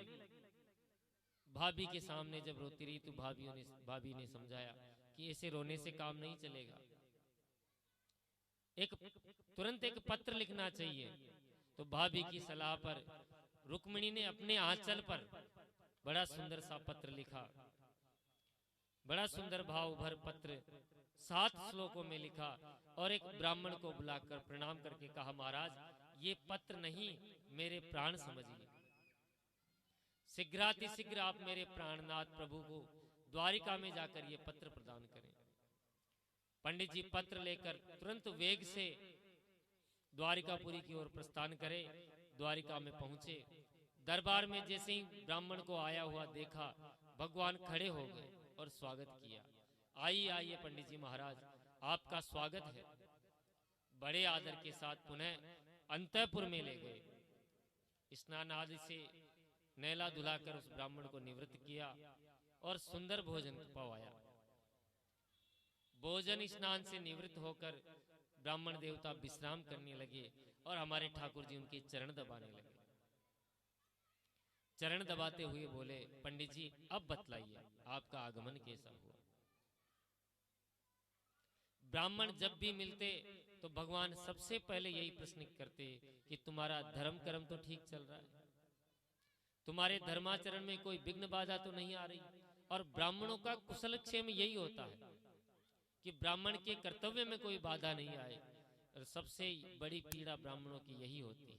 भाभी के सामने जब रोती रही तो भाभी ने समझाया कि ऐसे रोने से काम नहीं चलेगा। एक तुरंत एक पत्र लिखना चाहिए। तो भाभी की सलाह पर रुक्मिणी ने अपने आंचल पर बड़ा सुंदर सा पत्र लिखा, बड़ा सुंदर भाव भर पत्र 7 श्लोकों में लिखा और एक ब्राह्मण को बुलाकर प्रणाम करके कहा, महाराज ये पत्र नहीं मेरे प्राण समझिए, शीघ्रातिशीघ्र आप मेरे प्राणनाथ प्रभु को द्वारिका में जाकर ये पत्र प्रदान करें। पंडित जी पत्र लेकर तुरंत वेग से द्वारिकापुरी की ओर प्रस्थान करे। द्वारिका में पहुंचे, दरबार में जैसे ही ब्राह्मण को आया हुआ देखा, भगवान खड़े हो गए और स्वागत किया। आइए आइए पंडित जी महाराज, आपका स्वागत है। बड़े आदर के साथ पुनः अंतःपुर में ले गए। स्नान आदि से नहला धुलाकर उस ब्राह्मण को निवृत्त किया और सुंदर भोजन पवाया। भोजन स्नान से निवृत्त होकर ब्राह्मण देवता विश्राम करने लगे और हमारे ठाकुर जी उनके चरण दबाने लगे। चरण दबाते हुए बोले, पंडित जी अब बतलाइए आपका आगमन कैसा हुआ। ब्राह्मण जब भी मिलते तो भगवान सबसे पहले यही प्रश्न करते कि तुम्हारा धर्म कर्म तो ठीक चल रहा है, तुम्हारे धर्माचरण में कोई विघ्न बाधा तो नहीं आ रही। और ब्राह्मणों का कुशल क्षेम यही होता है कि ब्राह्मण के कर्तव्य में कोई बाधा नहीं आए। और सबसे बड़ी पीड़ा ब्राह्मणों की यही होती है।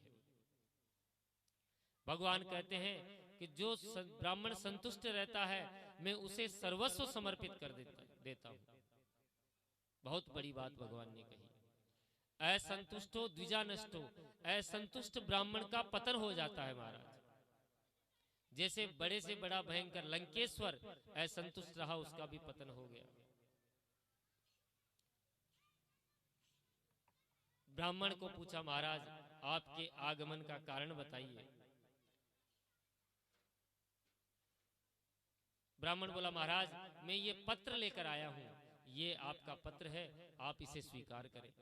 भगवान कहते हैं कि जो ब्राह्मण संतुष्ट रहता है मैं उसे सर्वस्व समर्पित कर देता हूं। बहुत बड़ी बात भगवान ने कही। असंतुष्टो द्विजा नष्टो, असंतुष्ट ब्राह्मण का पतन हो जाता है महाराज। जैसे बड़े से बड़ा भयंकर लंकेश्वर असंतुष्ट रहा, उसका भी पतन हो गया। ब्राह्मण को पूछा, महाराज आपके आगमन का कारण बताइए। ब्राह्मण बोला, महाराज मैं ये पत्र लेकर आया हूं, ये आपका पत्र है, आप इसे स्वीकार करें।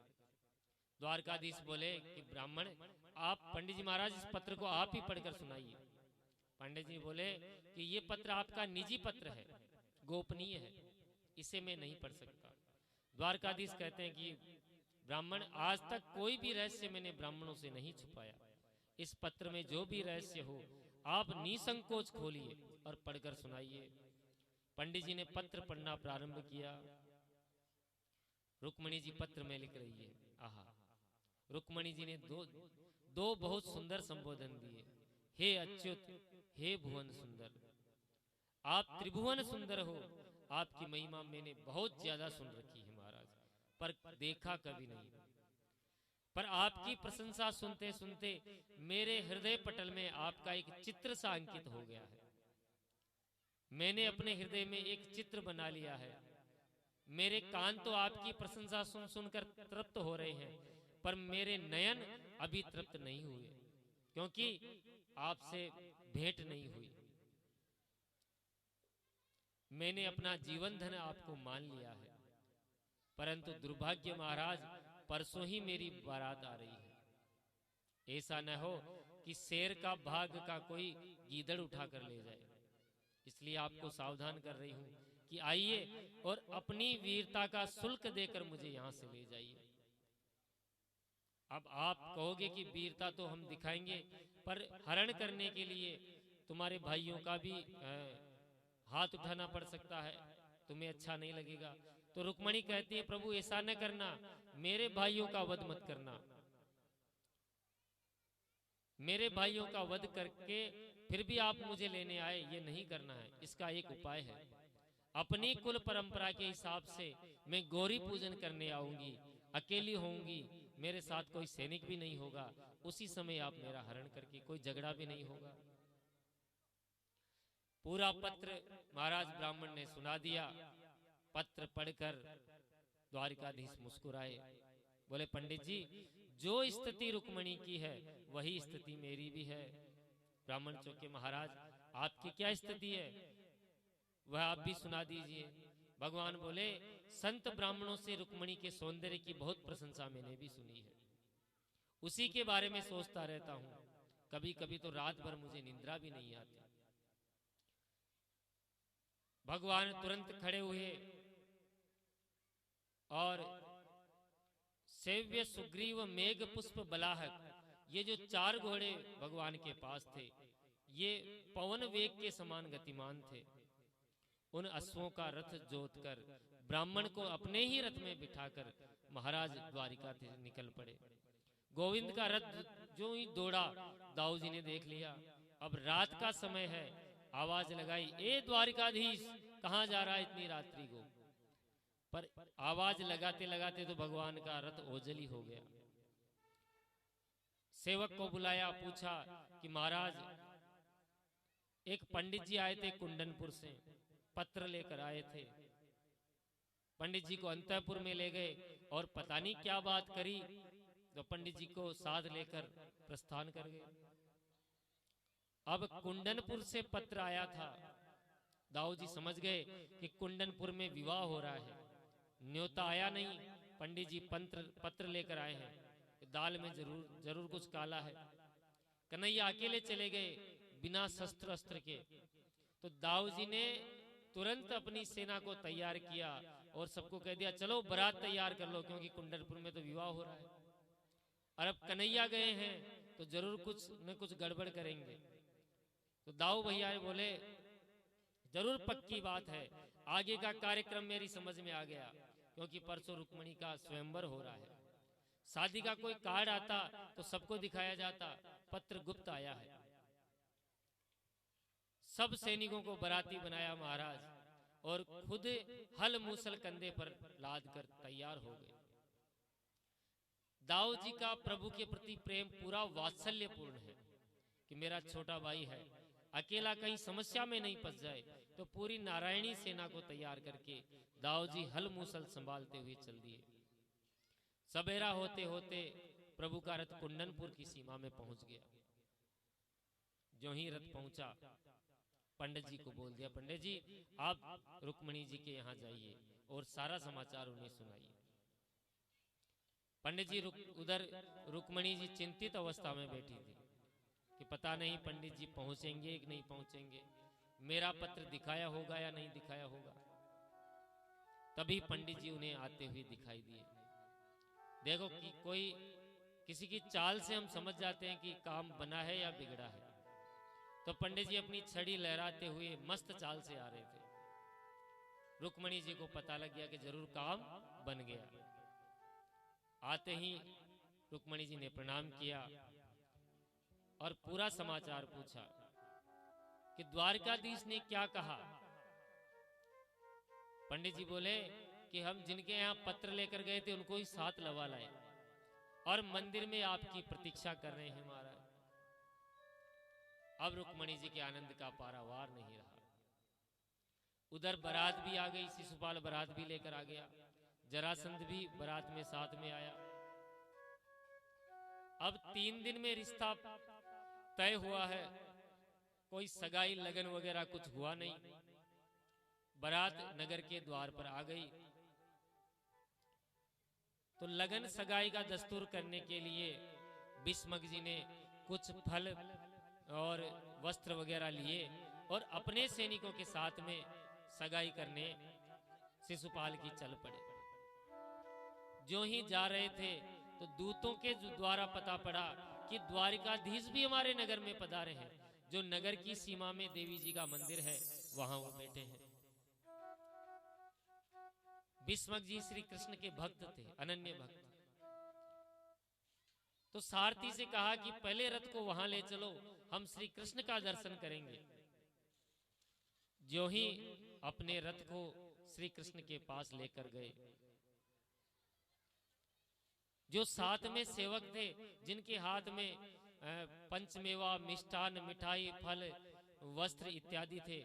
द्वारकाधीश बोले कि ब्राह्मण आप पंडित जी महाराज इस पत्र को आप ही पढ़कर सुनाइए। पंडित जी बोले कि ये पत्र आपका निजी पत्र है, गोपनीय है, इसे मैं नहीं पढ़ सकता। द्वारकाधीश कहते हैं कि ब्राह्मण आज तक कोई भी रहस्य मैंने ब्राह्मणों से नहीं छुपाया। इस पत्र में जो भी रहस्य हो आप निसंकोच खोलिए और पढ़कर सुनाइए। पंडित जी ने पत्र पढ़ना प्रारंभ किया। रुक्मिणी जी पत्र में लिख रही है। आहा, रुक्मिणी जी ने दो बहुत सुंदर संबोधन दिए। हे अच्युत, हे भुवन सुंदर, आप त्रिभुवन सुंदर हो। आपकी महिमा मैंने बहुत ज्यादा सुन रखी है महाराज, पर देखा कभी नहीं। पर आपकी प्रशंसा सुनते सुनते मेरे हृदय पटल में आपका एक चित्र सा अंकित हो गया है। मैंने अपने हृदय में एक चित्र बना लिया है। मेरे कान तो आपकी प्रशंसा सुन सुनकर तृप्त हो रहे हैं, पर मेरे नयन अभी तृप्त नहीं हुए, क्योंकि आपसे भेंट नहीं हुई। मैंने अपना जीवन धन आपको मान लिया है, परंतु दुर्भाग्य महाराज परसों ही मेरी बारात आ रही है। ऐसा न हो कि शेर का भाग का कोई गीदड़ उठाकर ले जाए। इसलिए आपको सावधान कर रही हूं कि आइए और अपनी वीरता का शुल्क देकर मुझे यहां से ले जाइए। अब आप कहोगे कि वीरता तो हम दिखाएंगे, पर हरण करने के लिए तुम्हारे भाइयों का भी हाथ उठाना पड़ सकता है, तुम्हें अच्छा नहीं लगेगा। तो रुक्मिणी कहती है, प्रभु ऐसा न करना, मेरे भाइयों का वध मत करना। मेरे भाइयों का वध करके फिर भी आप मुझे लेने आए, ये नहीं करना है। इसका एक उपाय है, अपनी कुल परंपरा के हिसाब से मैं गौरी पूजन करने आऊंगी, अकेली होंगी, मेरे साथ कोई सैनिक भी नहीं होगा। उसी समय आप मेरा हरण करके, कोई झगड़ा भी नहीं होगा। पूरा पत्र महाराज ब्राह्मण ने सुना दिया। पत्र पढ़कर द्वारिकाधीश मुस्कुराए, बोले पंडित जी जो स्थिति रुक्मिणी की है वही स्थिति मेरी भी है। ब्राह्मण चौके, महाराज आपकी क्या स्थिति है वह आप भी सुना दीजिए। भगवान बोले, संत ब्राह्मणों से रुक्मिणी के सौंदर्य की बहुत प्रशंसा मैंने भी सुनी है, उसी के बारे में सोचता रहता हूं। कभी कभी तो रात भर मुझे निंद्रा भी नहीं आती। भगवान तुरंत खड़े हुए और सेव्य सुग्रीव मेघ पुष्प बलाहक, ये जो 4 घोड़े भगवान के पास थे, ये पवन वेग के समान गतिमान थे। उन अश्वों का रथ जोतकर ब्राह्मण को अपने ही रथ में बिठाकर महाराज द्वारिका से निकल पड़े। गोविंद का रथ जो ही दौड़ा, दाऊ जी ने देख लिया, अब रात का समय है। आवाज लगाई, ए द्वारिकाधीश, कहां जा रहा है इतनी रात्रि को? पर आवाज लगाते लगाते तो भगवान का रथ ओझली हो गया। सेवक को बुलाया, पूछा कि महाराज, एक पंडित जी आए थे कुंडनपुर से, पत्र लेकर आए थे। पंडित जी को अंतःपुर में ले गए और पता नहीं क्या बात करी, तो पंडित जी को साथ लेकर प्रस्थान कर गए। अब कुंडनपुर से पत्र आया था। दाऊ जी समझ गए कि कुंडनपुर में विवाह हो रहा है। न्योता आया नहीं, पंडित जी पत्र लेकर आए हैं, दाल में जरूर कुछ काला है। कन्हैया अकेले चले गए बिना शस्त्र अस्त्र के। तो दाऊ जी ने तुरंत अपनी सेना को तैयार किया और सबको कह दिया, चलो बारात तैयार कर लो, क्योंकि कुंडनपुर में तो विवाह हो रहा है। और अब कन्हैया गए हैं तो जरूर कुछ न कुछ गड़बड़ करेंगे। तो दाऊ भैया बोले, जरूर पक्की बात है, आगे का कार्यक्रम मेरी समझ में आ गया, क्योंकि परसों रुक्मणी का स्वयंवर हो रहा है। शादी का कोई कार्ड आता तो सबको दिखाया जाता, पत्र गुप्त आया है। सब सैनिकों को बराती बनाया महाराज, और खुद हल मूसल कंधे पर लाद कर तैयार हो गए। दाऊ जी का प्रभु के प्रति प्रेम पूरा वात्सल्यपूर्ण है कि मेरा छोटा भाई है, अकेला कहीं समस्या में नहीं फंस जाए। तो पूरी नारायणी सेना को तैयार करके दाऊ जी हल मूसल संभालते हुए चल दिए। सवेरा होते होते प्रभु का रथ कुंडनपुर की सीमा में पहुंच गया। जो ही रथ पहुंचा, पंडित जी को बोल दिया, पंडित जी आप रुक्मणी जी के यहाँ जाइए और सारा समाचार उन्हें सुनाइए। पंडित जी उधर रुक्मणी जी चिंतित अवस्था में बैठी थी कि पता नहीं पंडित जी पहुंचेंगे कि नहीं पहुंचेंगे, मेरा पत्र दिखाया होगा या नहीं दिखाया होगा। तभी पंडित जी उन्हें आते हुए दिखाई दिए। देखो कि कोई किसी की चाल से हम समझ जाते हैं कि काम बना है या बिगड़ा है। तो पंडित जी अपनी छड़ी लहराते हुए मस्त चाल से आ रहे थे। रुक्मणी जी को पता लग गया कि जरूर काम बन गया। आते ही रुक्मणी जी ने प्रणाम किया और पूरा समाचार पूछा कि द्वारकाधीश ने क्या कहा। पंडित जी बोले कि हम जिनके यहाँ पत्र लेकर गए थे उनको ही साथ लवा लाए और मंदिर में आपकी प्रतीक्षा कर रहे हैं महाराज। अब रुक्मणी जी के आनंद का पारावार नहीं रहा। उधर बारात भी आ गई, शिशुपाल बारात भी लेकर आ गया, जरासंध भी बारात में साथ में आया। अब 3 दिन में रिश्ता तय हुआ है, कोई सगाई लगन वगैरह कुछ हुआ नहीं। बारात नगर के द्वार पर आ गई। तो लगन सगाई का दस्तूर करने के लिए भीष्मक जी ने कुछ फल और वस्त्र वगैरह लिए और अपने सैनिकों के साथ में सगाई करने शिशुपाल की चल पड़े। जो ही जा रहे थे तो दूतों के द्वारा पता पड़ा कि द्वारिकाधीश भी हमारे नगर में पधारे हैं। जो नगर की सीमा में देवी जी का मंदिर है वहां वो बैठे हैं। भीष्मक जी श्री कृष्ण के भक्त थे, अनन्य भक्त। तो सारथी से कहा कि पहले रथ को वहां ले चलो, हम श्री कृष्ण का दर्शन करेंगे। जो ही अपने रथ को श्री कृष्ण के पास लेकर गए, जो साथ में सेवक थे जिनके हाथ में पंचमेवा, मिष्ठान, मिठाई, फल, वस्त्र इत्यादि थे,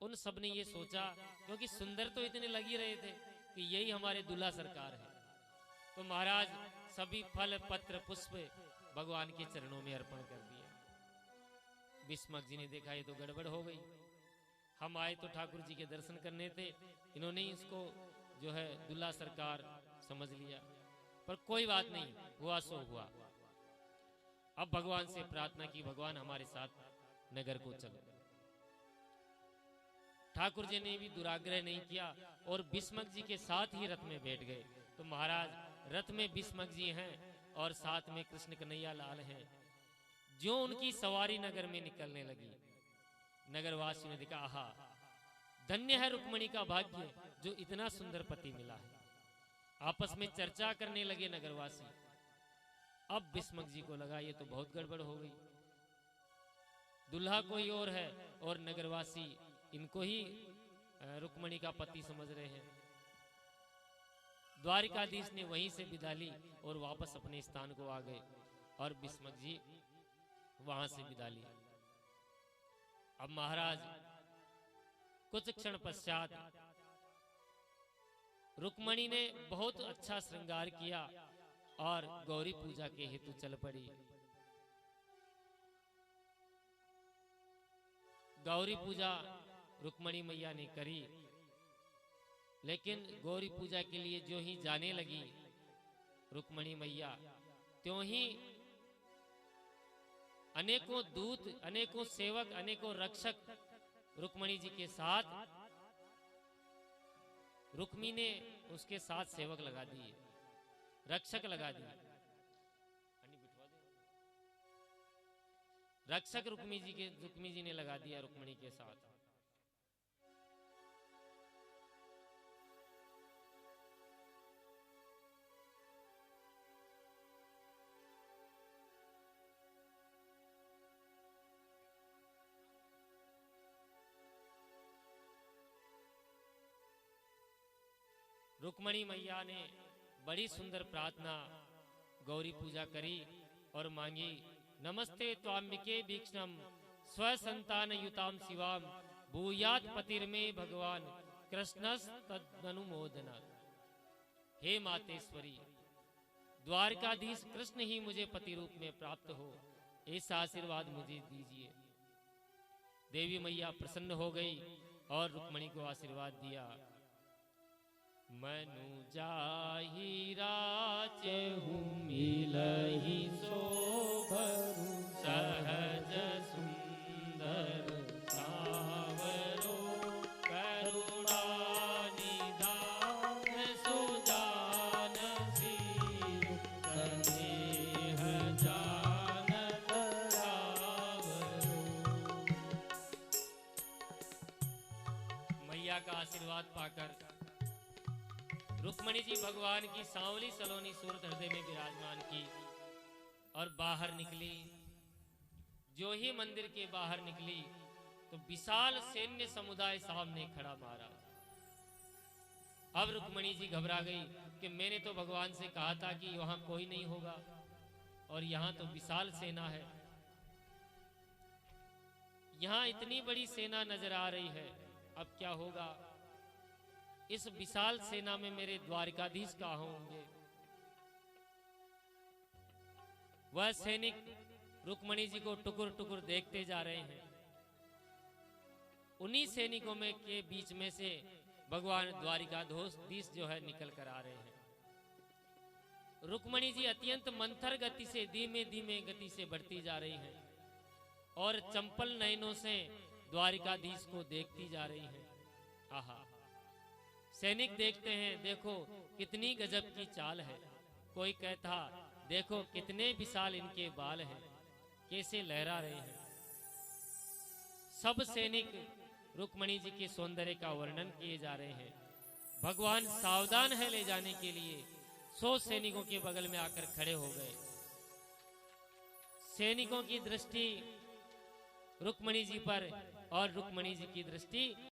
उन सब ने ये सोचा, क्योंकि सुंदर तो इतने लग ही रहे थे कि यही हमारे दूल्हा सरकार है। तो महाराज सभी फल, पत्र, पुष्प भगवान के चरणों में अर्पण कर दिया। भीष्मक जी ने देखा ये तो गड़बड़ हो गई, हम आए तो ठाकुर जी के दर्शन करने थे, इन्होंने इसको जो है दूल्हा सरकार समझ लिया। पर कोई बात नहीं, हुआ सो हुआ। अब भगवान से प्रार्थना की, भगवान हमारे साथ नगर को चलो। ठाकुर जी ने भी दुराग्रह नहीं किया और भीष्मक जी के साथ ही रथ में बैठ गए। तो महाराज रथ में भीष्मक जी हैं और साथ में कृष्ण कन्हैया लाल हैं। जो उनकी सवारी नगर में निकलने लगी, नगरवासियों ने देखा, आहा, धन्य है रुक्मणी का भाग्य जो इतना सुंदर पति मिला है। आपस में चर्चा करने लगे नगरवासी। अब भीष्मक जी को लगा ये तो बहुत गड़बड़ हो गई, दुल्हा कोई और है और नगरवासी इनको ही रुक्मणी का पति समझ रहे हैं। द्वारिकाधीश ने वहीं से विदा ली और वापस अपने स्थान को आ गए और भीष्मक जी वहां से विदा ली। अब महाराज कुछ क्षण पश्चात रुक्मणी ने बहुत अच्छा श्रृंगार किया और गौरी पूजा के हेतु चल पड़ी। गौरी पूजा रुक्मणी मैया ने करी, लेकिन गौरी पूजा के लिए जो ही जाने लगी रुक्मणी मैया, त्यों ही अनेकों दूत, अनेकों सेवक, अनेकों रक्षक रुक्मणी जी के साथ, रुक्मी ने उसके साथ सेवक लगा दिए, रक्षक लगा दिए। रक्षक रुक्मी जी ने लगा दिया रुक्मणी के साथ। रुक्मणी मैया ने बड़ी सुंदर प्रार्थना गौरी पूजा करी और मांगी, नमस्ते त्वाम्बिके भीक्ष्णम स्वसंतान युताम शिवाम भूयात पतिर्मे भगवान कृष्णस तदनुमोदना। हे मातेश्वरी, द्वारकाधीश कृष्ण ही मुझे पति रूप में प्राप्त हो, ऐसा आशीर्वाद मुझे दीजिए। देवी मैया प्रसन्न हो गई और रुक्मणी को आशीर्वाद दिया। मनु जाहि राचहु मिलहि शोभरु सहज सुंदर सावरो करुणा निधान सुजान सिर स्नेह जानत रावरो। मैया का आशीर्वाद पाकर रुक्मणी जी भगवान की सांवली सलोनी सूरत हृदय में विराजमान की और बाहर निकली। जो ही मंदिर के बाहर निकली तो विशाल सैन्य समुदाय सामने खड़ा महाराज। अब रुक्मणी जी घबरा गई कि मैंने तो भगवान से कहा था कि वहां कोई नहीं होगा और यहां तो विशाल सेना है, यहां इतनी बड़ी सेना नजर आ रही है, अब क्या होगा? इस विशाल सेना में मेरे द्वारिकाधीश कहाँ होंगे? वह सैनिक रुक्मणी जी को टुकुर टुकुर देखते जा रहे हैं। उन्हीं सैनिकों में के बीच में से भगवान द्वारिकाधीश जो है निकल कर आ रहे हैं। रुक्मणी जी अत्यंत मंथर गति से, धीमे धीमे गति से बढ़ती जा रही हैं और चंपल नयनों से द्वारिकाधीश को देखती जा रही हैं। आहा, सैनिक देखते हैं, देखो कितनी गजब की चाल है। कोई कहता, देखो कितने विशाल इनके बाल हैं, कैसे लहरा रहे हैं। सब सैनिक रुक्मणी जी के सौंदर्य का वर्णन किए जा रहे हैं। भगवान सावधान है ले जाने के लिए 100 सैनिकों के बगल में आकर खड़े हो गए। सैनिकों की दृष्टि रुक्मणी जी पर और रुक्मणी जी की दृष्टि